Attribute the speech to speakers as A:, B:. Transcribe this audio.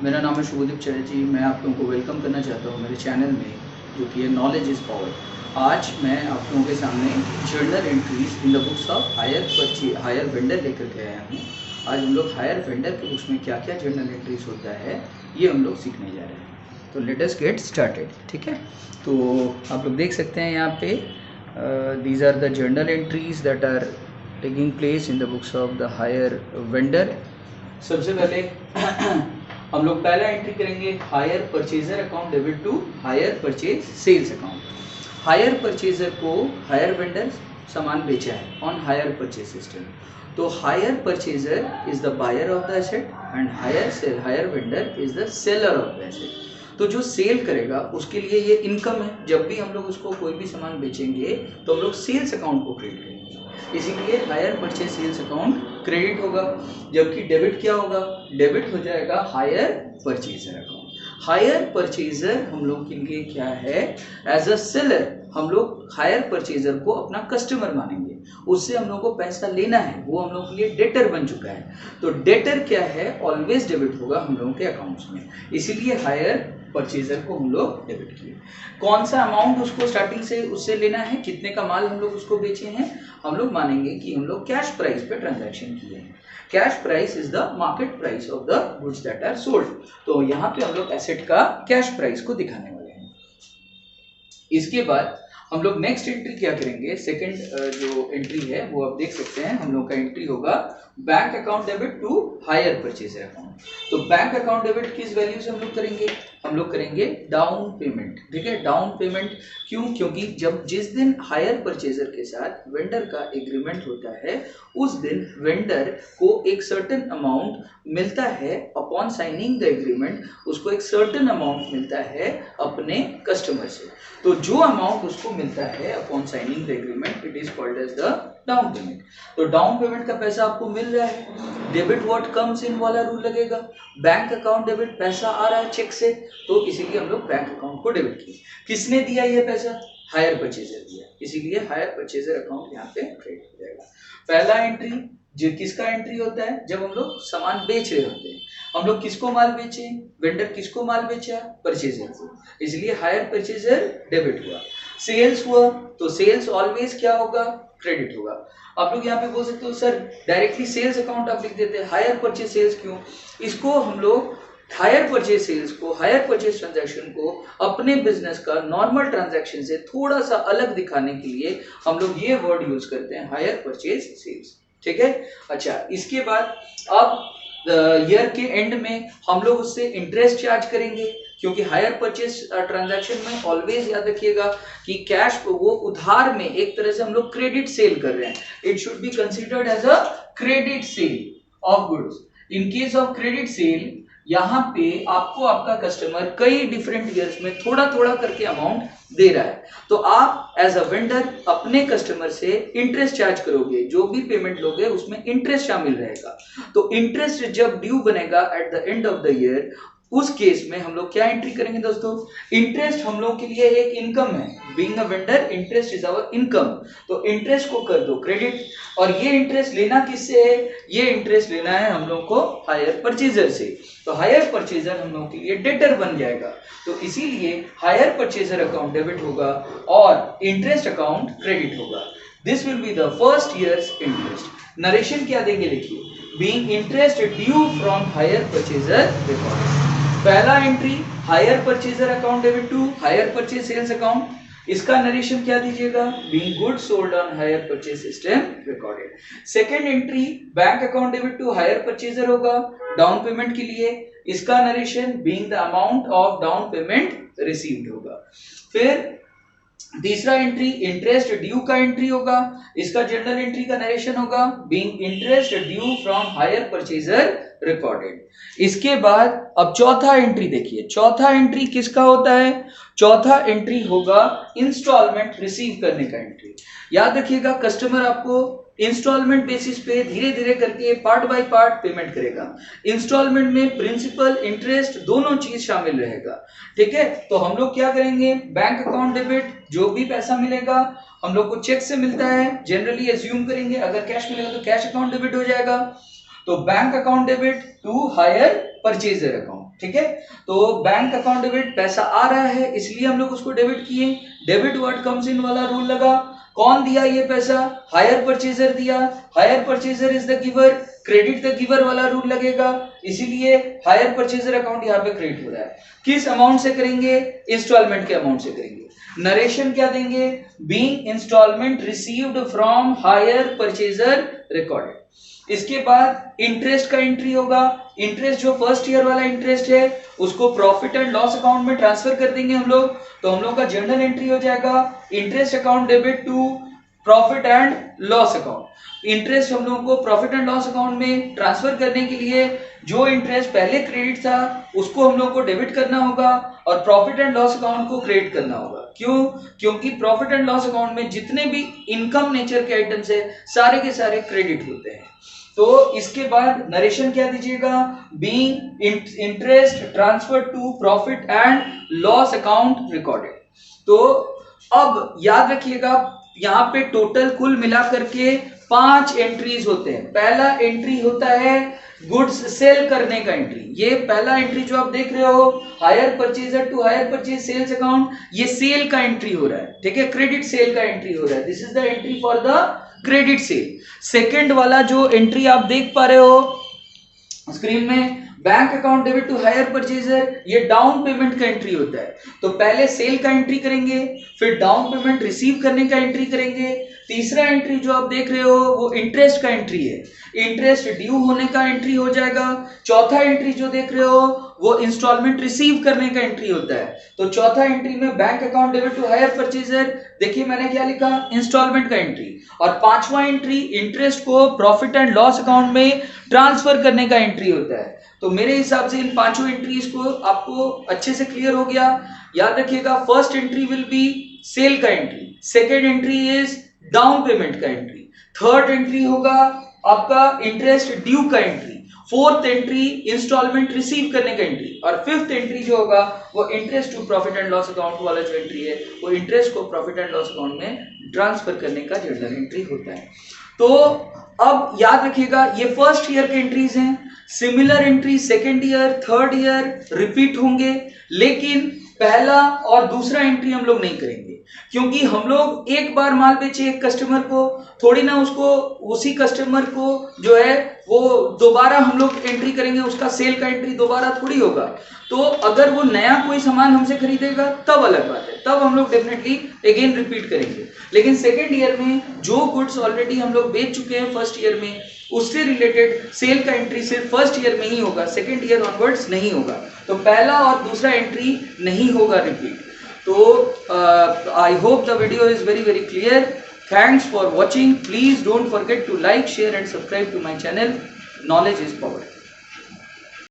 A: मेरा नाम है शुभदीप चटर्जी। मैं आप लोगों को वेलकम करना चाहता हूँ मेरे चैनल में, जो कि है नॉलेज इज़ पावर। आज मैं आप लोगों के सामने journal entries in the books of higher vendor लेकर के आया हूँ। आज हम लोग हायर वेंडर के बुक्स में क्या क्या जर्नल एंट्रीज होता है ये हम लोग सीखने जा रहे हैं। तो लेट अस गेट स्टार्टेड। ठीक है, तो आप लोग देख सकते हैं यहाँ पे these are the journal entries that are taking place in the books of the hire vendor. सबसे पहले हम लोग पहला एंट्री करेंगे hire purchaser account debit to hire purchase sales account. Hire purchaser को हायर वेंडर सामान बेचा है ऑन हायर परचेज सिस्टम, तो hire purchaser is the buyer of the asset and hire vendor is the seller of the asset. तो जो cell करेगा उसके लिए ये इनकम है। जब भी हम लोग उसको कोई भी सामान बेचेंगे तो हम लोग सेल्स अकाउंट को क्रिएट करेंगे, इसीलिए hire purchase sales account credit होगा। जबकि डेबिट क्या होगा? डेबिट हो जाएगा hire purchaser account. Hire purchaser हम लोग के लिए क्या है? एज अ सेलर हम लोग हायर परचेजर को अपना कस्टमर मानेंगे, उससे हम लोग को पैसा लेना है, वो हम लोग के लिए डेटर बन चुका है। तो डेटर क्या है? ऑलवेज डेबिट होगा हम लोगों के अकाउंट्स में, इसीलिए हायर परचेजर को हम लोग डेबिट किए। कौन सा अमाउंट उसको स्टार्टिंग से उससे लेना है, कितने का माल हम लोग उसको बेचे हैं, हम लोग मानेंगे कि हम लोग कैश प्राइस पे ट्रांजैक्शन किए हैं। Cash price is the market price of the goods that are sold. तो यहाँ पे हम लोग एसेट का कैश प्राइस को दिखाने वाले हैं। इसके बाद हम लोग नेक्स्ट एंट्री क्या करेंगे? सेकंड जो एंट्री है वो आप देख सकते हैं, हम लोग का एंट्री होगा bank account debit to hire purchaser account. तो बैंक अकाउंट डेबिट किस वैल्यू से हम लोग करेंगे? हम लोग करेंगे डाउन पेमेंट। ठीक है, डाउन पेमेंट क्यों? क्योंकि जिस दिन हायर परचेजर के साथ वेंडर का एग्रीमेंट होता है उस दिन वेंडर को एक सर्टेन अमाउंट मिलता है। अपॉन साइनिंग द एग्रीमेंट उसको एक सर्टेन अमाउंट मिलता है अपने कस्टमर से। तो जो अमाउंट उसको मिलता है upon signing the agreement it is called as the down payment. तो डाउन पेमेंट का पैसा आपको मिल रहा है, डेबिट व्हाट कम्स इन वाला रूल लगेगा। बैंक अकाउंट डेबिट, पैसा आ रहा है चेक से, तो इसीलिए हम लोग बैंक अकाउंट को डेबिट किए। किसने दिया ये पैसा? हायर परचेजर दिया, इसीलिए हायर परचेजर अकाउंट यहाँ पे क्रेडिट हो जाएगा। पहला एंट्री जो किसका एंट्री होता है? जब हम लोग सामान बेच रहे होते हैं। हम लोग किसको माल बेचे? वेंडर किसको माल बेचा? परचेजर को, इसलिए हायर परचेजर डेबिट हुआ। सेल्स हुआ तो सेल्स ऑलवेज क्या होगा? क्रेडिट होगा। आप लोग यहाँ पे बोल सकते हो सर डायरेक्टली सेल्स अकाउंट आप लिख देते हैं, हायर परचेज सेल्स क्यों? इसको हम लोग हायर परचेज सेल्स को, हायर परचेज ट्रांजैक्शन को अपने बिजनेस का नॉर्मल ट्रांजैक्शन से थोड़ा सा अलग दिखाने के लिए हम लोग ये वर्ड यूज करते हैं, हायर परचेज सेल्स। ठीक है, अच्छा इसके बाद अब ईयर के एंड में हम लोग उससे इंटरेस्ट चार्ज करेंगे, क्योंकि हायर परचेज ट्रांजैक्शन में ऑलवेज याद रखिएगा कि कैश वो उधार में एक तरह से हम लोग क्रेडिट सेल कर रहे हैं। It should be considered as a credit sale of goods. In case of credit sale यहाँ पे आपको आपका कस्टमर कई डिफरेंट ईयर्स में थोड़ा थोड़ा करके अमाउंट दे रहा है, तो आप एज अ वेंडर अपने कस्टमर से इंटरेस्ट चार्ज करोगे, जो भी पेमेंट लोगे उसमें इंटरेस्ट शामिल रहेगा। तो इंटरेस्ट जब ड्यू बनेगा at the end of the year, उस केस में हम लोग क्या एंट्री करेंगे दोस्तों? इंटरेस्ट हम लोग के लिए एक इनकम है, being a vendor interest is our income, तो इंटरेस्ट को कर दो क्रेडिट। और ये इंटरेस्ट लेना किससे है? ये इंटरेस्ट लेना है हम लोग को हायर परचेजर से, तो हायर परचेजर हम लोग के लिए डेटर बन जाएगा। तो इसीलिए हायर परचेजर अकाउंट डेबिट होगा और इंटरेस्ट अकाउंट क्रेडिट होगा। This will be the first year's interest. Narration क्या देंगे देखिए, being interest due from hire purchaser record. पहला entry hire purchaser account debit to hire purchase sales account, इसका narration क्या दीजिएगा? Being goods sold on hire purchase system recorded. Second entry bank account debit to hire purchaser होगा down payment के लिए, इसका narration being the amount of down payment received होगा। फिर तीसरा एंट्री इंटरेस्ट ड्यू का एंट्री होगा, इसका जनरल एंट्री का नरेशन होगा being interest due from hire purchaser recorded. इसके बाद अब चौथा एंट्री देखिए, चौथा एंट्री किसका होता है? चौथा एंट्री होगा इंस्टॉलमेंट रिसीव करने का एंट्री। याद रखिएगा कस्टमर आपको इंस्टॉलमेंट बेसिस पे धीरे धीरे करके पार्ट बाय पार्ट पेमेंट करेगा। इंस्टॉलमेंट में प्रिंसिपल इंटरेस्ट दोनों चीज शामिल रहेगा। ठीक है, तो हम लोग क्या करेंगे? बैंक अकाउंट डेबिट, जो भी पैसा मिलेगा हम लोग को चेक से मिलता है, जनरली एज्यूम करेंगे अगर कैश मिलेगा तो कैश अकाउंट डेबिट हो जाएगा। तो bank account debit to hire purchaser account, ठीक है। तो बैंक अकाउंट डेबिट, पैसा आ रहा है इसलिए हम लोग उसको डेबिट किए, डेबिट व्हाट कम्स इन वाला रूल लगा। कौन दिया ये पैसा? हायर परचेजर दिया, hire purchaser is the giver, credit the giver वाला रूल लगेगा, इसीलिए हायर परचेजर अकाउंट यहाँ पे क्रेडिट हो रहा है। किस अमाउंट से करेंगे? इंस्टॉलमेंट के अमाउंट से करेंगे। नरेशन क्या देंगे? Being installment received from hire purchaser recorded. इसके बाद इंटरेस्ट का एंट्री होगा। इंटरेस्ट जो फर्स्ट ईयर वाला इंटरेस्ट है उसको प्रॉफिट एंड लॉस अकाउंट में ट्रांसफर कर देंगे हम लोग, तो हम लोग का जर्नल एंट्री हो जाएगा interest account debit to profit and loss account. Interest हम लोगों को प्रॉफिट एंड लॉस अकाउंट में ट्रांसफर करने के लिए जो इंटरेस्ट पहले क्रेडिट था उसको हम लोग को डेबिट करना होगा और प्रॉफिट एंड लॉस अकाउंट को क्रेडिट करना होगा। क्यों? क्योंकि प्रॉफिट एंड लॉस अकाउंट में जितने भी इनकम नेचर के आइटम्स है सारे के सारे क्रेडिट होते हैं। तो इसके बाद नरेशन क्या दीजिएगा? Being interest transfer to profit and loss account recorded. तो अब याद रखिएगा यहाँ पे टोटल कुल मिला करके 5 एंट्रीज होते हैं। पहला एंट्री होता है गुड्स सेल करने का एंट्री। ये पहला एंट्री जो आप देख रहे हो hire purchaser to hire purchase sales account, ये सेल का एंट्री हो रहा है, ठीक है, क्रेडिट सेल का एंट्री हो रहा है। This is the entry for the credit sale. Second वाला जो एंट्री आप देख पा रहे हो स्क्रीन में, bank account debit to hire purchaser, ये डाउन पेमेंट का एंट्री होता है। तो पहले सेल का एंट्री करेंगे, फिर डाउन पेमेंट रिसीव करने का एंट्री करेंगे। तीसरा एंट्री जो आप देख रहे हो वो इंटरेस्ट का एंट्री है, इंटरेस्ट ड्यू होने का एंट्री हो जाएगा। चौथा एंट्री जो देख रहे हो वो इंस्टॉलमेंट रिसीव करने का एंट्री होता है। तो चौथा एंट्री में bank account debit to hire purchaser, देखिए मैंने क्या लिखा, इंस्टॉलमेंट का एंट्री। और पांचवा एंट्री इंटरेस्ट को प्रॉफिट एंड लॉस अकाउंट में ट्रांसफर करने का एंट्री होता है। तो मेरे हिसाब से इन पांचों एंट्रीज को आपको अच्छे से क्लियर हो गया। याद रखिएगा first entry will be sale का entry, second entry is down payment का एंट्री, थर्ड एंट्री होगा आपका इंटरेस्ट ड्यू का entry, fourth entry instalment receive करने का एंट्री, और फिफ्थ एंट्री जो होगा वो interest to profit and loss account वाला जो एंट्री है वो इंटरेस्ट को प्रॉफिट एंड लॉस अकाउंट में ट्रांसफर करने का जर्नल एंट्री होता है। तो अब याद रखिएगा ये फर्स्ट ईयर के एंट्रीज हैं, similar entry second year third year repeat होंगे, लेकिन पहला और दूसरा एंट्री हम लोग नहीं करेंगे क्योंकि हम लोग एक बार माल बेचे एक कस्टमर को, थोड़ी ना उसको उसी कस्टमर को जो है वो दोबारा हम लोग एंट्री करेंगे, उसका सेल का एंट्री दोबारा थोड़ी होगा। तो अगर वो नया कोई सामान हमसे खरीदेगा तब अलग बात है, तब हम लोग डेफिनेटली अगेन रिपीट करेंगे। लेकिन सेकेंड ईयर में जो गुड्स ऑलरेडी हम लोग बेच चुके हैं फर्स्ट ईयर में उससे रिलेटेड सेल का एंट्री सिर्फ फर्स्ट ईयर में ही होगा, सेकेंड ईयर ऑनवर्ड्स नहीं होगा। तो पहला और दूसरा एंट्री नहीं होगा रिपीट। तो I hope the video is very clear. Thanks for watching. Please don't forget to like, share and subscribe to my channel. Knowledge is power.